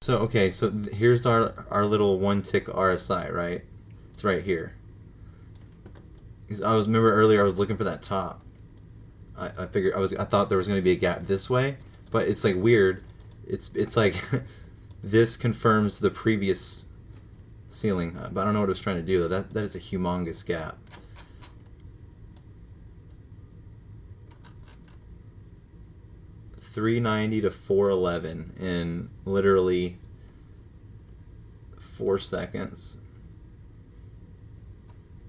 So okay, so here's our little one tick RSI, right? It's right here. Remember earlier I was looking for that top. I figured I thought there was going to be a gap this way, but it's like weird. It's like this confirms the previous ceiling, but I don't know what it was trying to do though. That is a humongous gap. $390 to $411 in literally 4 seconds.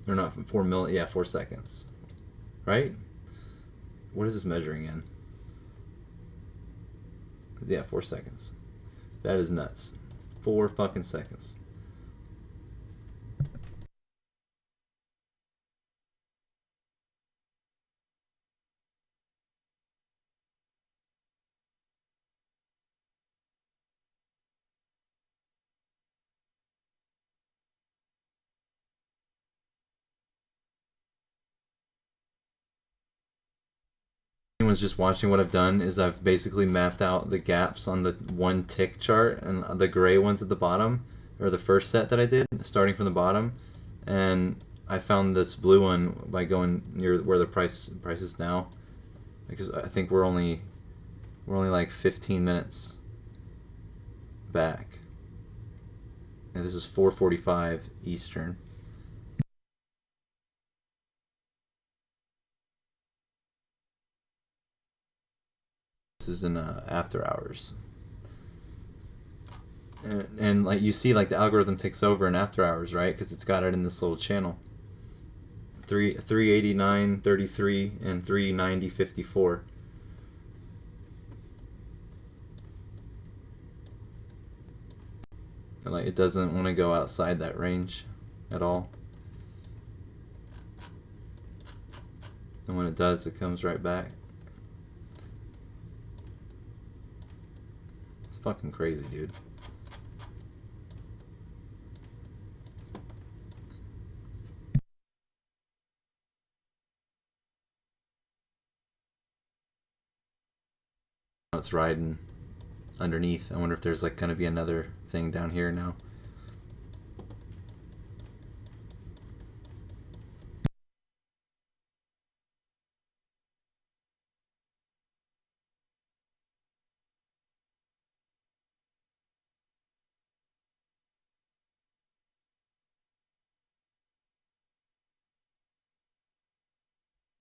Or not 4 million, yeah, 4 seconds. Right? What is this measuring in? Yeah, 4 seconds. That is nuts. 4 fucking seconds. Anyone's just watching, what I've done is I've basically mapped out the gaps on the one tick chart, and the gray ones at the bottom are the first set that I did, starting from the bottom, and I found this blue one by going near where the price is now, because I think we're only like 15 minutes back, and this is 4:45 Eastern. This is in after hours. And like you see, like the algorithm takes over in after hours, right? Because it's got it in this little channel. 389.33 and 390.54. And like it doesn't want to go outside that range at all. And when it does, it comes right back. It's fucking crazy, dude. It's riding underneath. I wonder if there's like gonna be another thing down here now.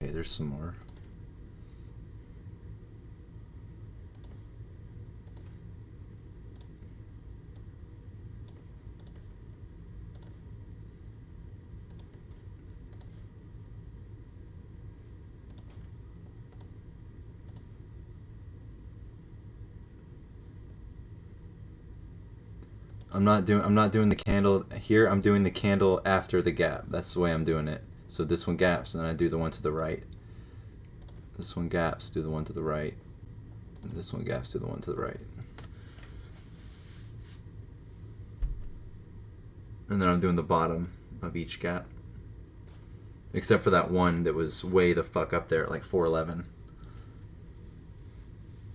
Okay, there's some more. I'm not doing the candle here. I'm doing the candle after the gap. That's the way I'm doing it. So this one gaps, and then I do the one to the right. This one gaps, do the one to the right. And this one gaps, do the one to the right. And then I'm doing the bottom of each gap. Except for that one that was way the fuck up there at like 411.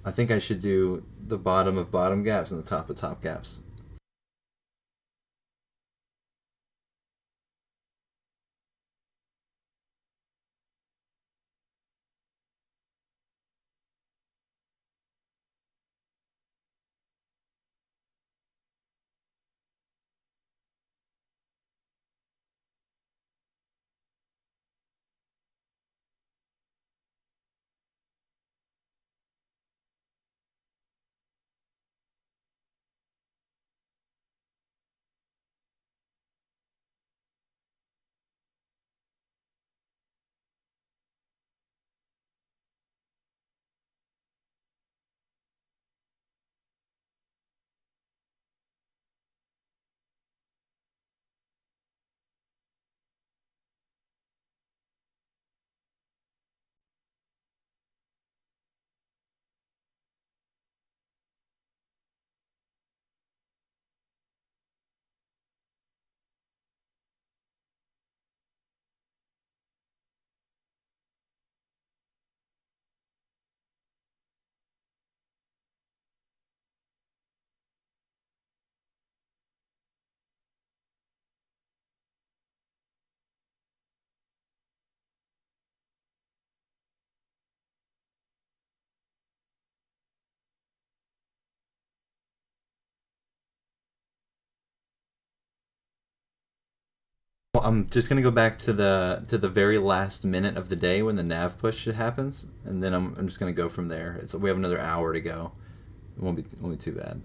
I think I should do the bottom of bottom gaps and the top of top gaps. I'm just gonna go back to the very last minute of the day when the nav push happens, and then I'm just gonna go from there. We have another hour to go. It won't be too bad.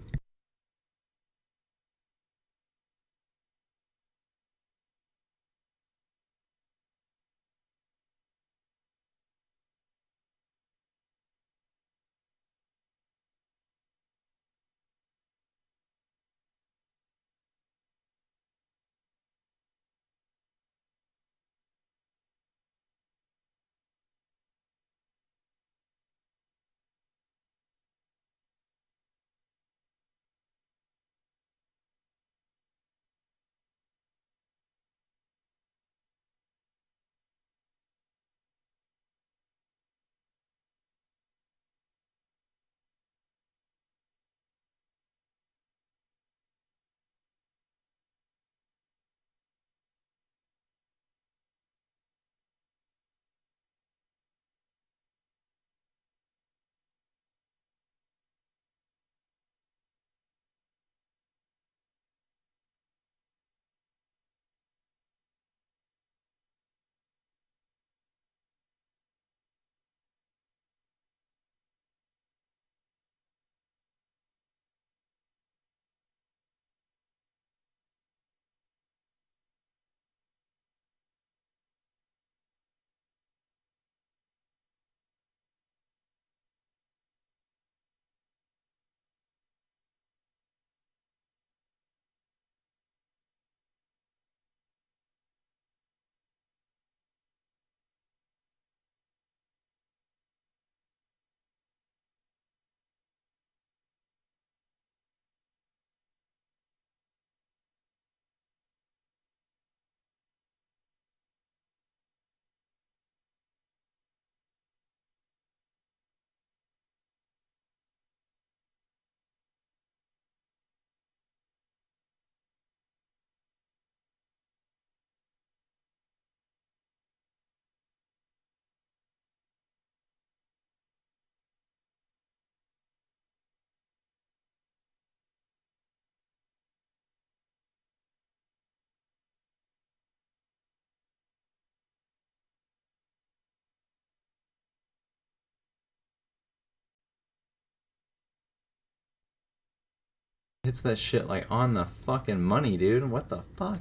Hits that shit like on the fucking money, dude. What the fuck?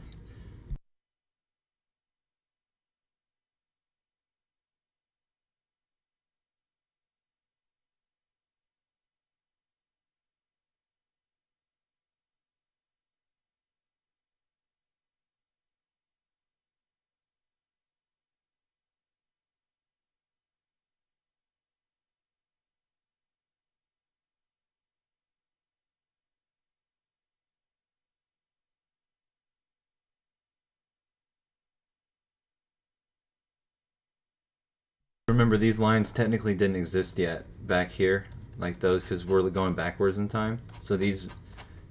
Remember, these lines technically didn't exist yet back here, like those, because we're going backwards in time. So these,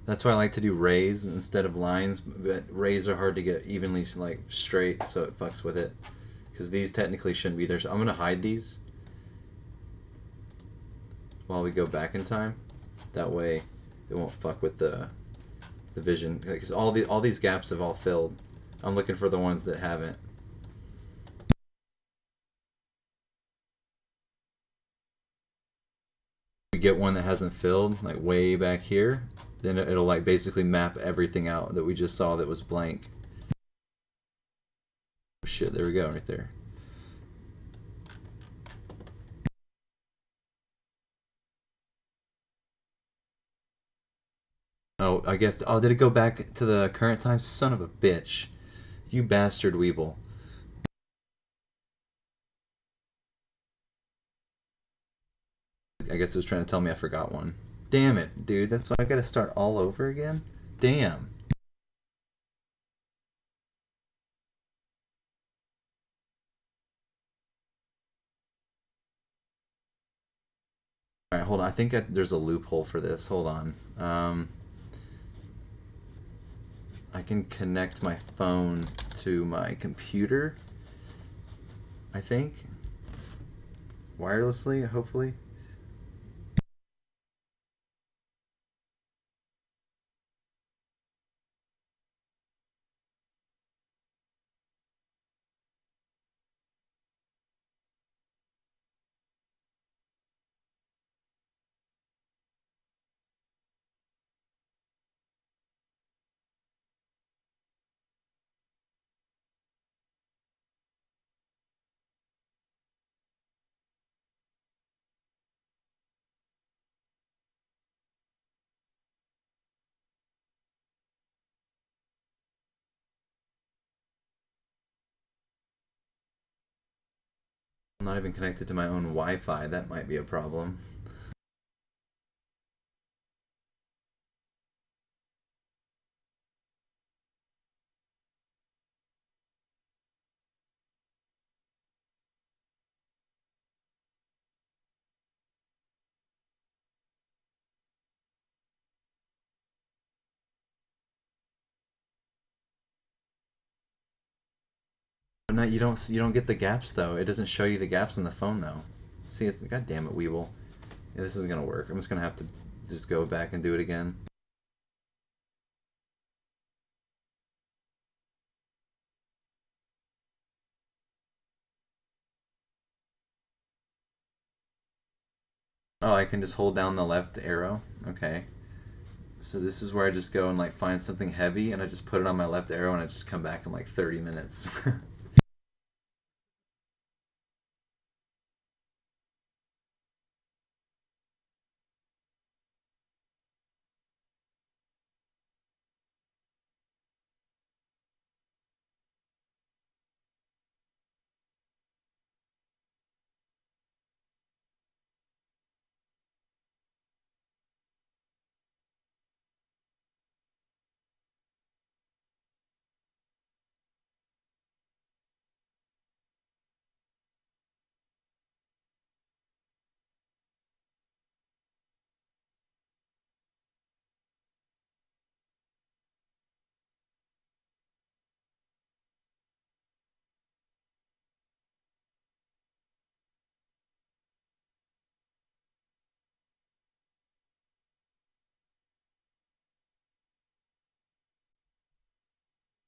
that's why I like to do rays instead of lines. But rays are hard to get evenly like straight, so it fucks with it. Because these technically shouldn't be there. So I'm gonna hide these while we go back in time. That way, it won't fuck with the vision. Because all these gaps have all filled. I'm looking for the ones that haven't. We get one that hasn't filled, like way back here, then it'll like basically map everything out that we just saw that was blank. Oh, shit, there we go, right there. Oh, I guess. Oh, did it go back to the current time? Son of a bitch. You bastard weeble. I guess it was trying to tell me I forgot one. Damn it, dude. That's why I gotta start all over again? Damn. Alright, hold on. I think there's a loophole for this. Hold on. I can connect my phone to my computer, I think. Wirelessly, hopefully. I'm not even connected to my own Wi-Fi. That might be a problem. But no, you don't get the gaps though. It doesn't show you the gaps on the phone though. See, it's, God damn it, Weeble. Yeah, this isn't gonna work. I'm just gonna have to just go back and do it again. Oh, I can just hold down the left arrow. Okay. So this is where I just go and like find something heavy and I just put it on my left arrow and I just come back in like 30 minutes.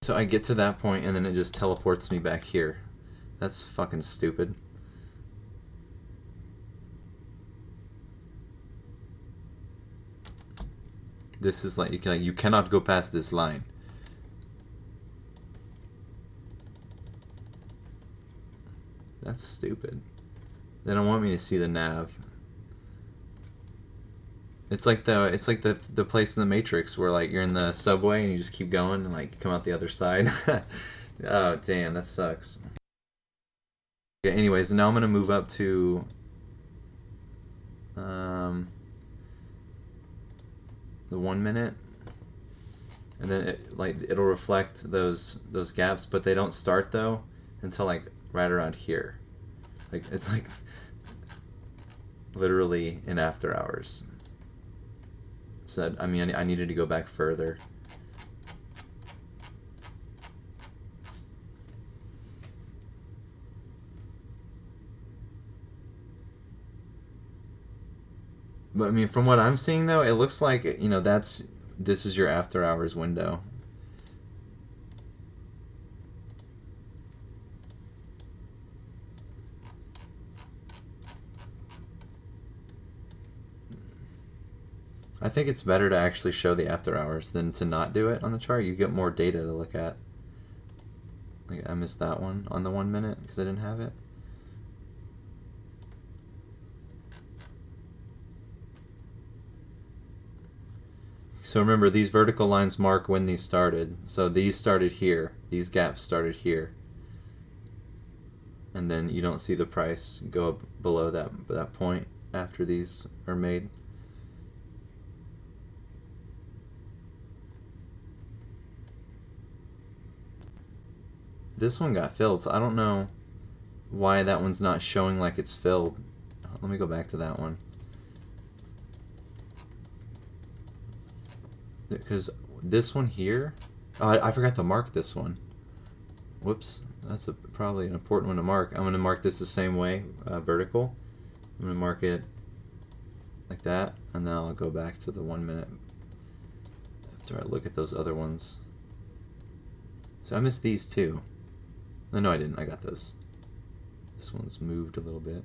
So I get to that point and then it just teleports me back here. That's fucking stupid. This is like you cannot go past this line. That's stupid. They don't want me to see the nav. It's like the place in the Matrix where like you're in the subway and you just keep going and like come out the other side. Oh damn, that sucks. Okay, anyways, now I'm gonna move up to the 1 minute, and then it'll reflect those gaps, but they don't start though until like right around here. Like it's like literally in after hours. So I mean, I needed to go back further. But I mean, from what I'm seeing though, it looks like, you know, this is your after hours window. I think it's better to actually show the after hours than to not do it on the chart. You get more data to look at. Like I missed that one on the 1 minute because I didn't have it. So remember, these vertical lines mark when these started. So these started here. These gaps started here. And then you don't see the price go up below that point after these are made. This one got filled, so I don't know why that one's not showing like it's filled. Let me go back to that one. Because this one here, oh, I forgot to mark this one. Whoops, that's probably an important one to mark. I'm going to mark this the same way, vertical. I'm going to mark it like that, and then I'll go back to the 1 minute after I look at those other ones. So I missed these too. No, I didn't. I got those. This one's moved a little bit.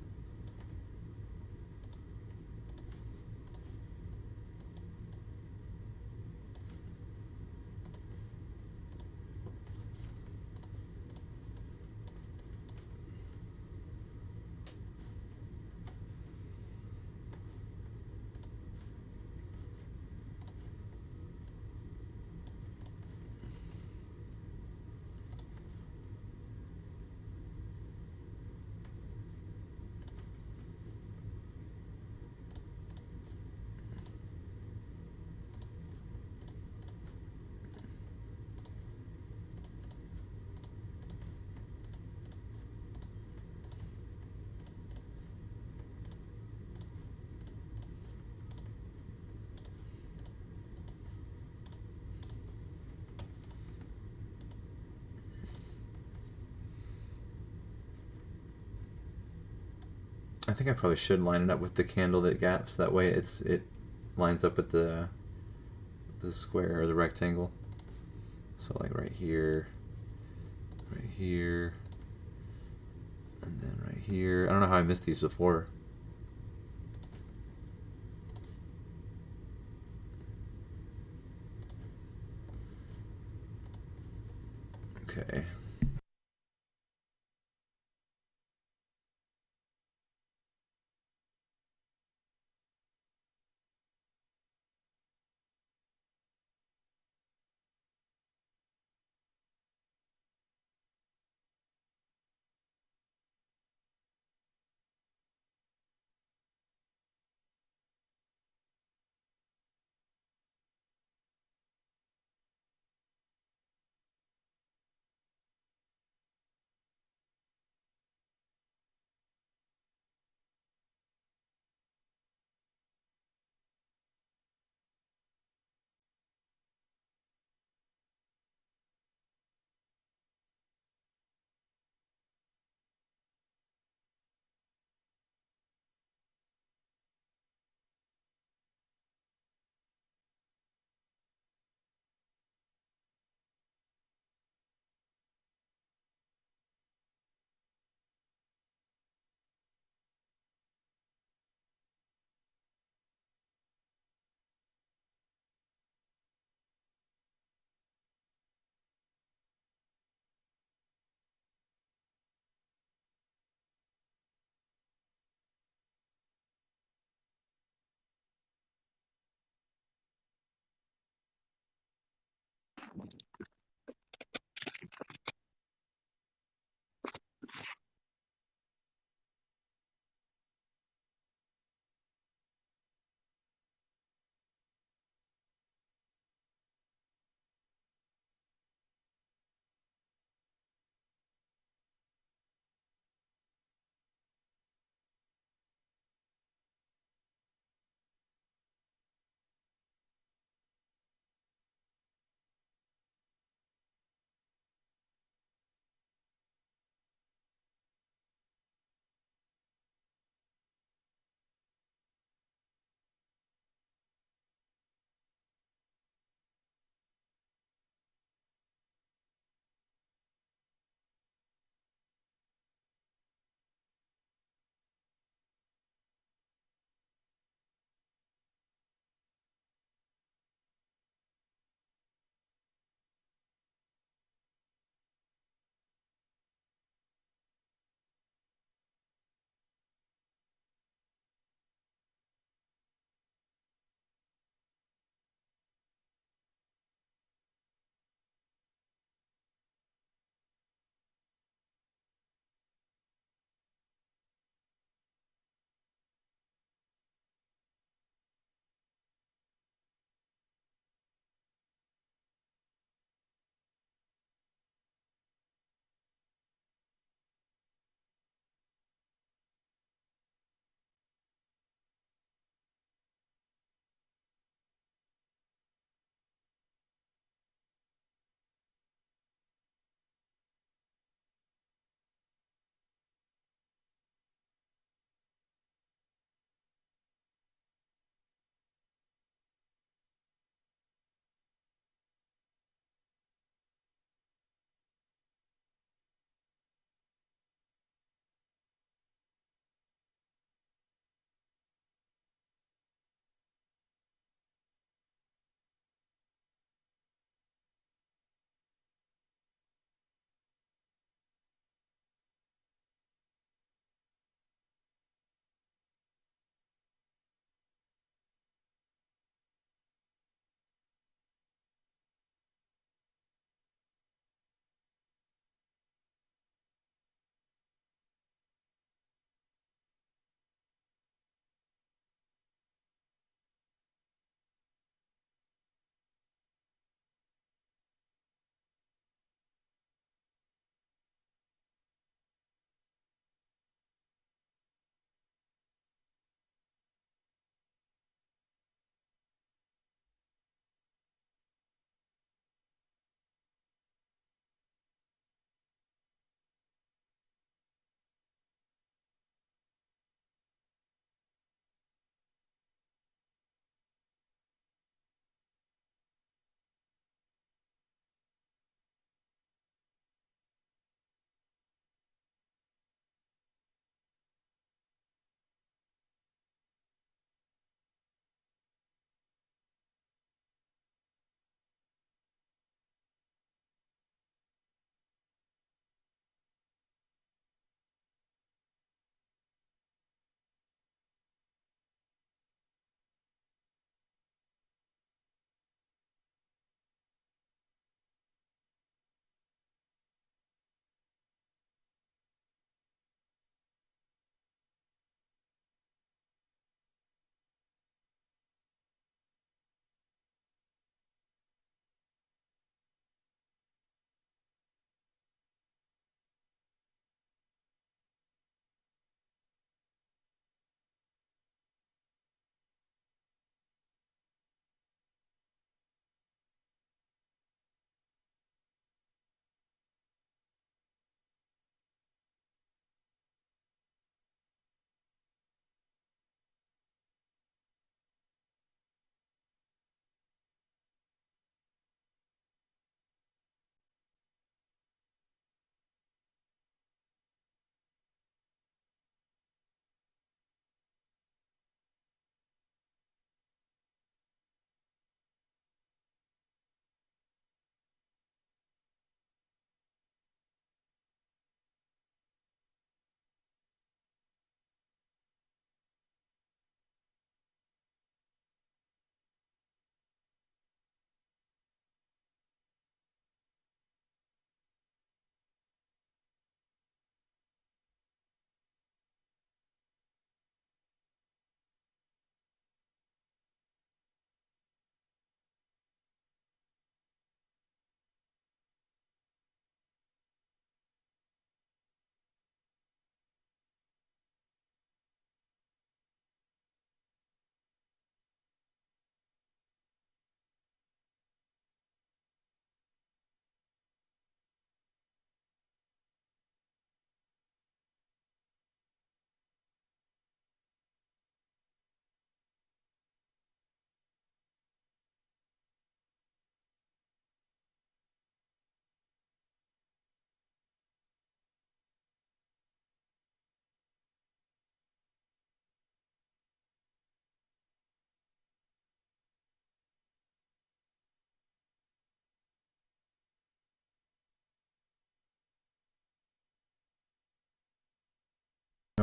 I think I probably should line it up with the candle that gaps. That way it lines up with the square or the rectangle. So like right here, and then right here. I don't know how I missed these before. Okay.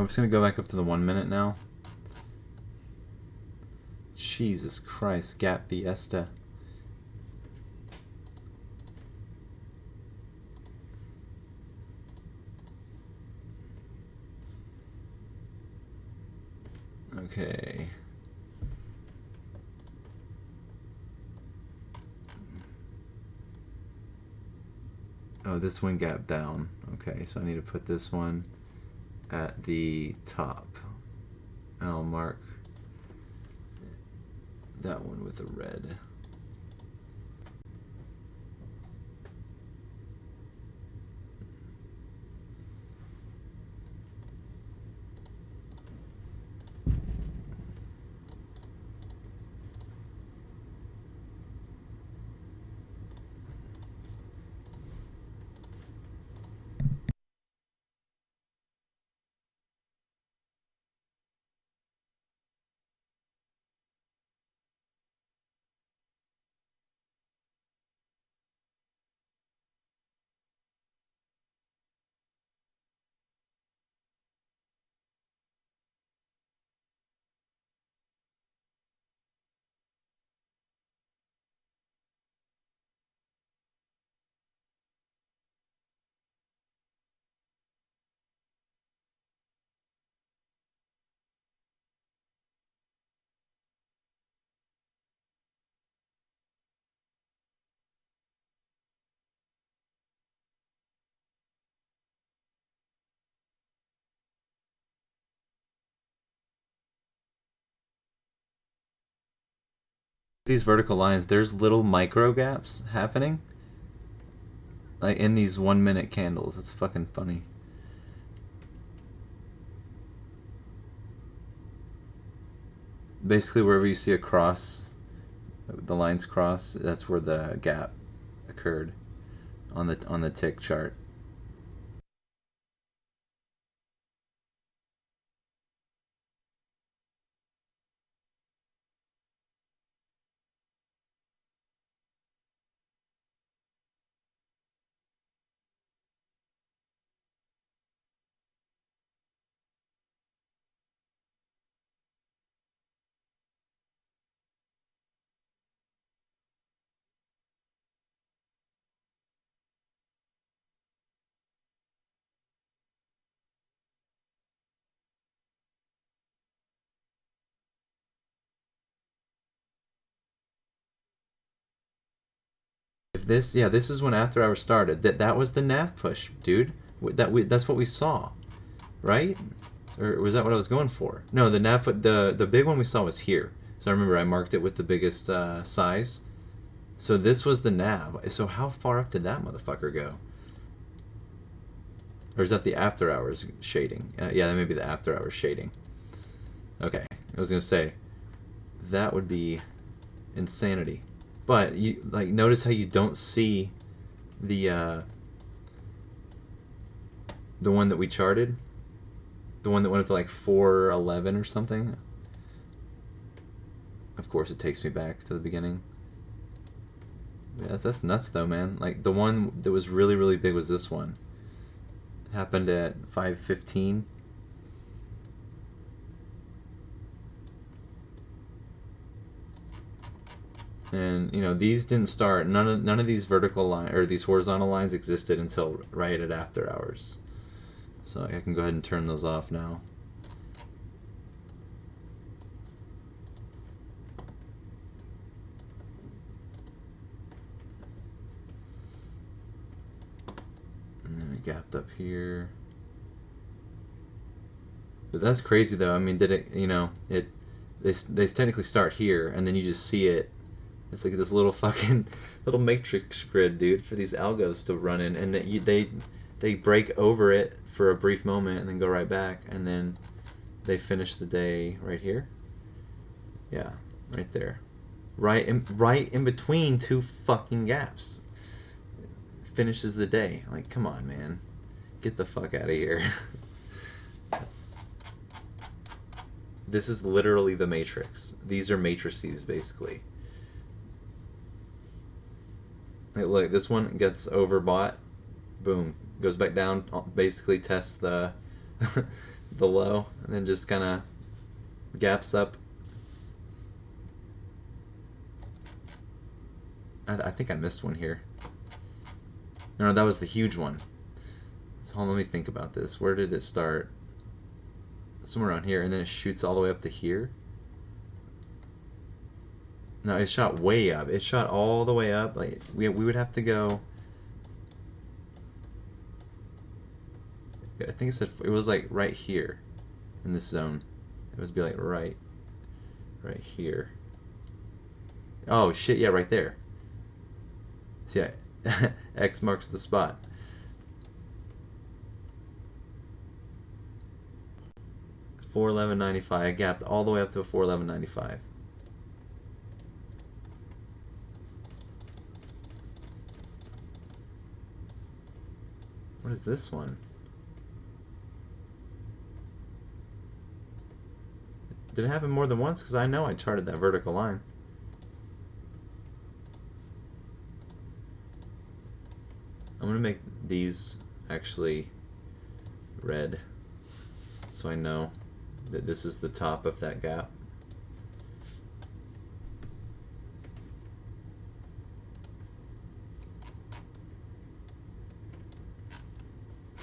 just gonna go back up to the 1 minute now. Jesus Christ, gap fiesta. Okay. Oh, this one gap down. Okay, so I need to put this one at the top. I'll mark that one with a red. These vertical lines, there's little micro gaps happening, like in these 1 minute candles. It's fucking funny. Basically, wherever you see a cross, the lines cross, that's where the gap occurred on the tick chart. If this, yeah, this is when after hours started. That was the nav push, dude. That's what we saw, right? Or was that what I was going for? No, the nav, the big one we saw was here. So I remember I marked it with the biggest size. So this was the nav. So how far up did that motherfucker go? Or is that the after hours shading? Yeah, that may be the after hours shading. Okay, I was gonna say that would be insanity. But you like notice how you don't see the one that we charted, the one that went up to like 411 or something. Of course, it takes me back to the beginning. Yeah, that's nuts though, man. Like the one that was really really big was this one. It happened at 5:15. And you know these didn't start. None of these vertical line or these horizontal lines existed until right at after hours. So I can go ahead and turn those off now. And then it gapped up here. But that's crazy though. I mean, did it? You know, they technically start here, and then you just see it. It's like this little fucking little matrix grid, dude, for these algos to run in, and that they break over it for a brief moment and then go right back, and then they finish the day right here. Yeah, right there, right in between two fucking gaps. Finishes the day. Like, come on, man, get the fuck out of here. This is literally the matrix. These are matrices, basically. Look, this one gets overbought, boom, goes back down, basically tests the the low and then just kind of gaps up. I think I missed one here. No, that was the huge one. So hold on, let me think about this. Where did it start? Somewhere around here, and then it shoots all the way up to here. No, it shot way up. It shot all the way up. Like we would have to go. I think it said it was like right here in this zone. It was be like right here. Oh shit! Yeah, right there. See, X marks the spot. $411.95. I gapped all the way up to a $411.95. What is this one? Did it happen more than once? Because I know I charted that vertical line. I'm going to make these actually red so I know that this is the top of that gap.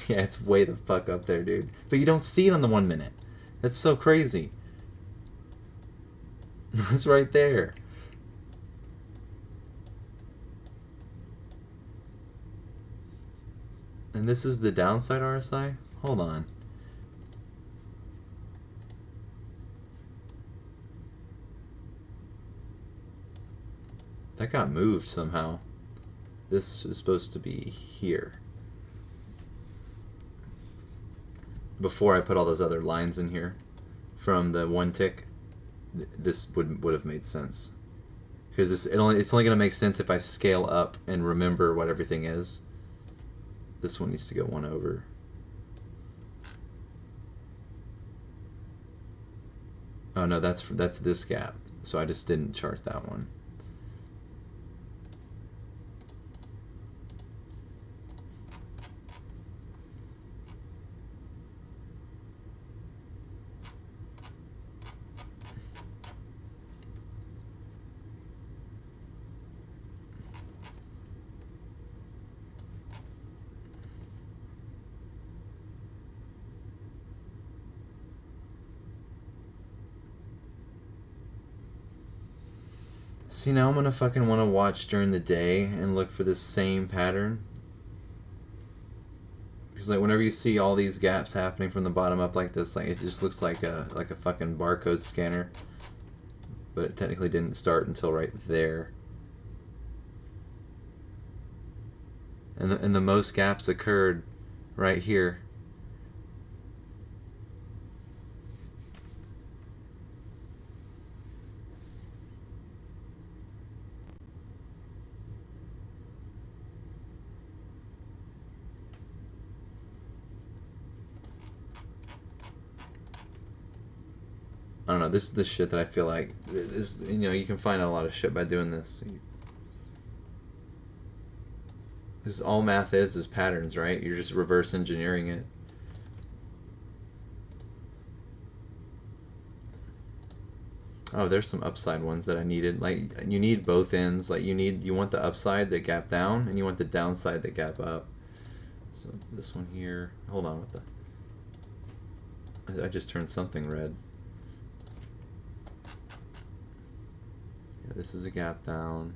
Yeah, it's way the fuck up there, dude. But you don't see it on the 1 minute. That's so crazy. It's right there. And this is the downside RSI? Hold on. That got moved somehow. This is supposed to be here. Before I put all those other lines in here from the one tick, this would have made sense. Because it's only going to make sense if I scale up and remember what everything is. This one needs to go one over. Oh no, that's this gap. So I just didn't chart that one. See, now I'm gonna fucking want to watch during the day and look for this same pattern. Because like whenever you see all these gaps happening from the bottom up like this, like it just looks like a fucking barcode scanner. But it technically didn't start until right there. And the most gaps occurred right here. I don't know, this is the shit that I feel like, this, you know, you can find out a lot of shit by doing this. Because all math is patterns, right? You're just reverse engineering it. Oh, there's some upside ones that I needed. Like, you need both ends. Like, you want the upside that gap down, and you want the downside that gap up. So this one here, hold on, what the, I just turned something red. Yeah, this is a gap down.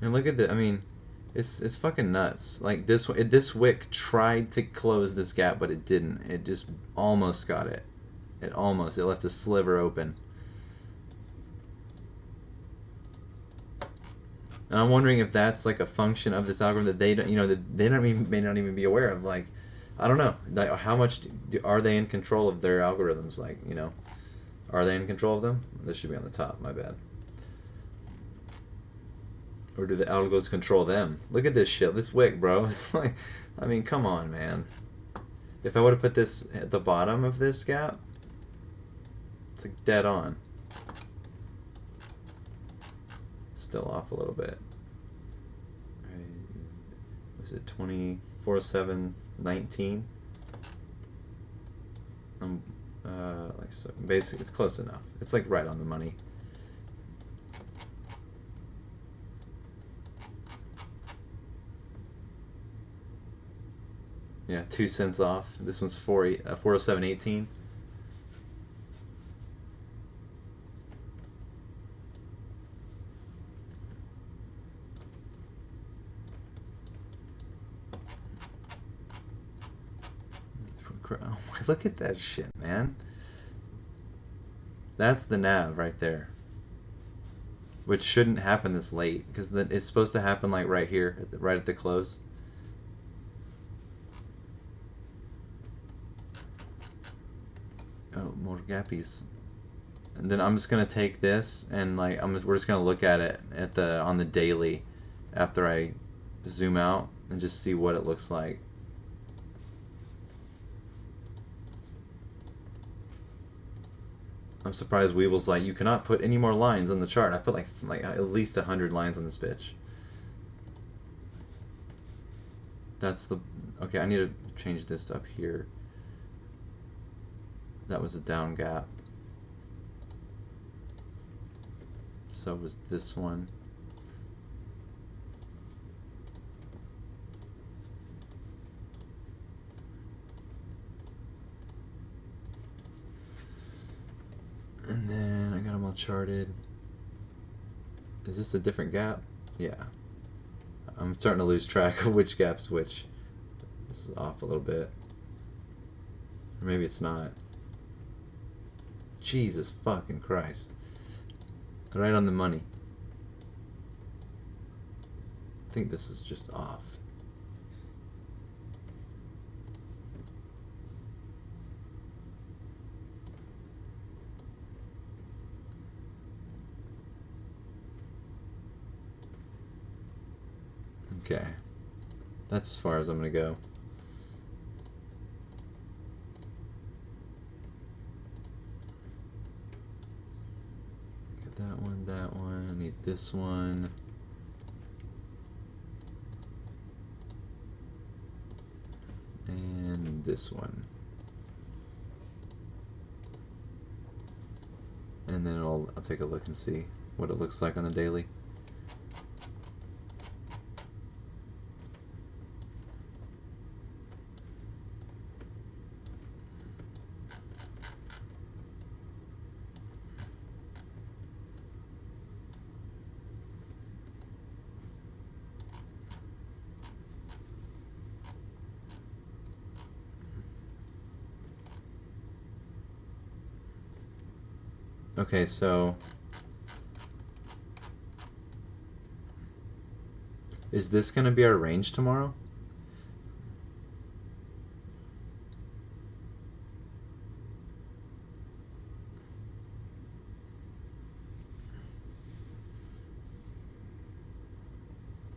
And look at the, I mean, it's fucking nuts. Like this wick tried to close this gap, but it didn't. It just almost got it. It left a sliver open. And I'm wondering if that's like a function of this algorithm that they don't, you know, that they may not even be aware of. Like, I don't know. Like, how much are they in control of their algorithms? Like, you know, are they in control of them? This should be on the top. My bad. Or do the algos control them? Look at this shit. This wick, bro. It's like, I mean, come on, man. If I would have put this at the bottom of this gap, it's like dead on. Still off a little bit. Was it 2407.19? Like so. Basically, it's close enough. It's like right on the money. Yeah, 2 cents off. This one's 407.18. Look at that shit, man. That's the nav right there. Which shouldn't happen this late, because it's supposed to happen like right here, right at the close. Oh, more gappies. And then I'm just gonna take this and like we're just gonna look at it at on the daily after I zoom out and just see what it looks like. I'm surprised Weeble's like, you cannot put any more lines on the chart. I put like at least 100 lines on this bitch. That's the... Okay, I need to change this up here. That was a down gap. So was this one. And then I got them all charted. Is this a different gap? Yeah. I'm starting to lose track of which gap's which. This is off a little bit. Or maybe it's not. Jesus fucking Christ. Right on the money. I think this is just off. Okay, that's as far as I'm gonna go. Get that one, I need this one. And this one. And then I'll take a look and see what it looks like on the daily. Okay, so is this going to be our range tomorrow?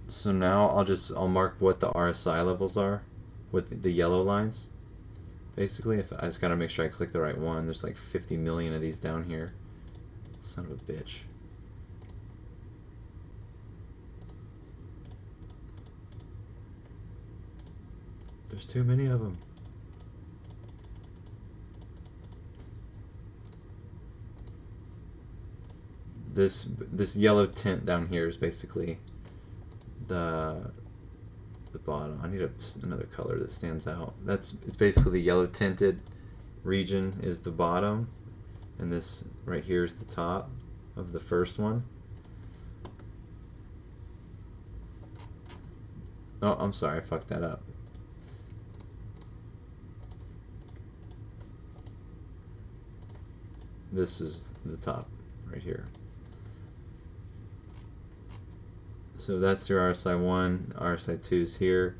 So now I'll mark what the RSI levels are with the yellow lines. Basically, I just gotta make sure I click the right one. There's like 50 million of these down here. Son of a bitch. There's too many of them. This yellow tint down here is basically the bottom. I need another color that stands out. It's basically the yellow tinted region is the bottom, and this right here is the top of the first one. Oh, I'm sorry, I fucked that up. This is the top right here. So that's your RSI 1, RSI 2's here,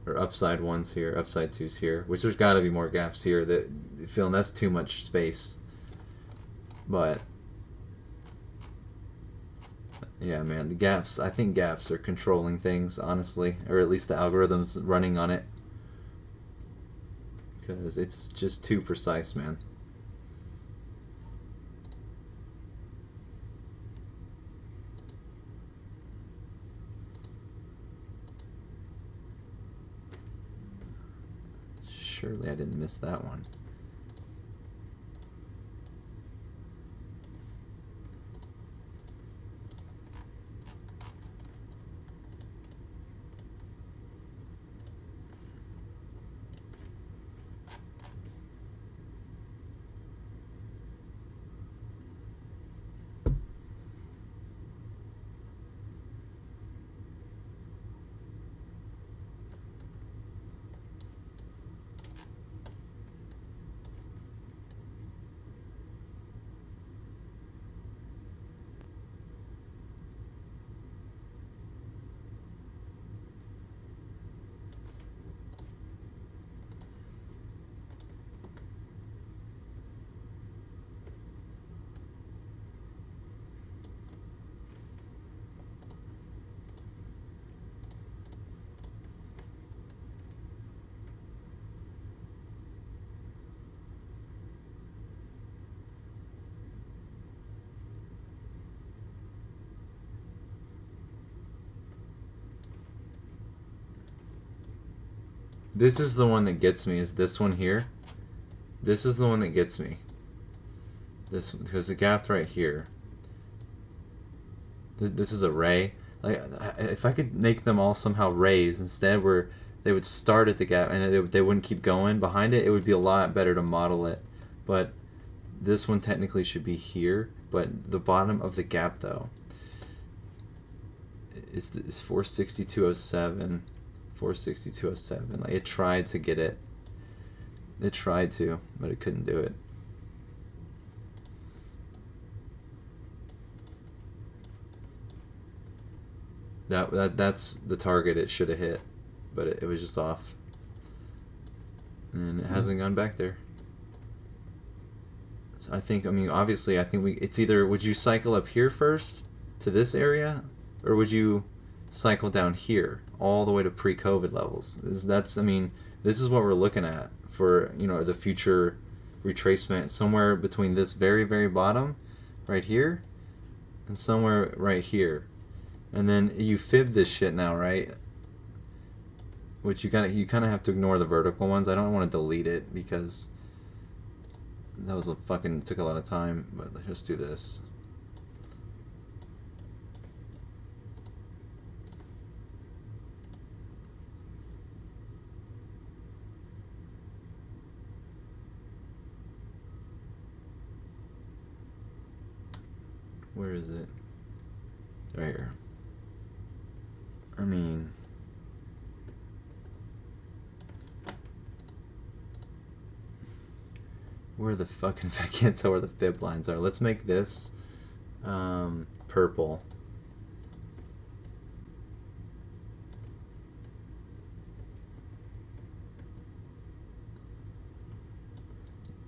or upside 1's here, upside 2's here, which there's got to be more gaps here that feeling that's too much space. But Yeah, man, the gaps, I think gaps are controlling things, honestly, or at least the algorithms running on it. Because it's just too precise, man. Surely I didn't miss that one. This is the one that gets me, is this one here. This is the one that gets me. This, because the gap right here. This is a ray. Like, if I could make them all somehow rays instead, where they would start at the gap and they wouldn't keep going behind it, it would be a lot better to model it. But this one technically should be here, but the bottom of the gap though is 462.07. 462.07. Like, it tried to get it. It tried to, but it couldn't do it. That's the target it should have hit, but it was just off. And it hasn't gone back there. So I think, I mean, obviously, I think it's either, would you cycle up here first to this area, or would you cycle down here all the way to pre-COVID levels? That's, I mean, this is what we're looking at for, you know, the future retracement, somewhere between this very, very bottom right here and somewhere right here. And then you fib this shit now, right? Which you kind of have to ignore the vertical ones. I don't want to delete it because that was took a lot of time, but let's just do this. Where is it? Right here. I mean, where the fucking, I can't tell where the fib lines are. Let's make this purple.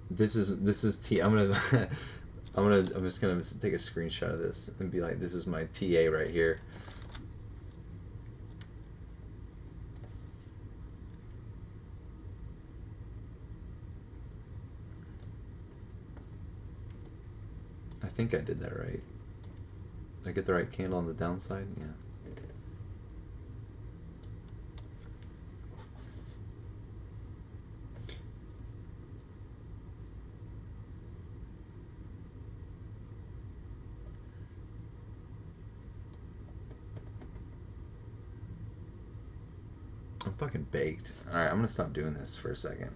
This is T. I'm just gonna take a screenshot of this and be like, this is my TA right here. I think I did that right. Did I get the right candle on the downside? Yeah. I'm fucking baked. Alright, I'm gonna stop doing this for a second.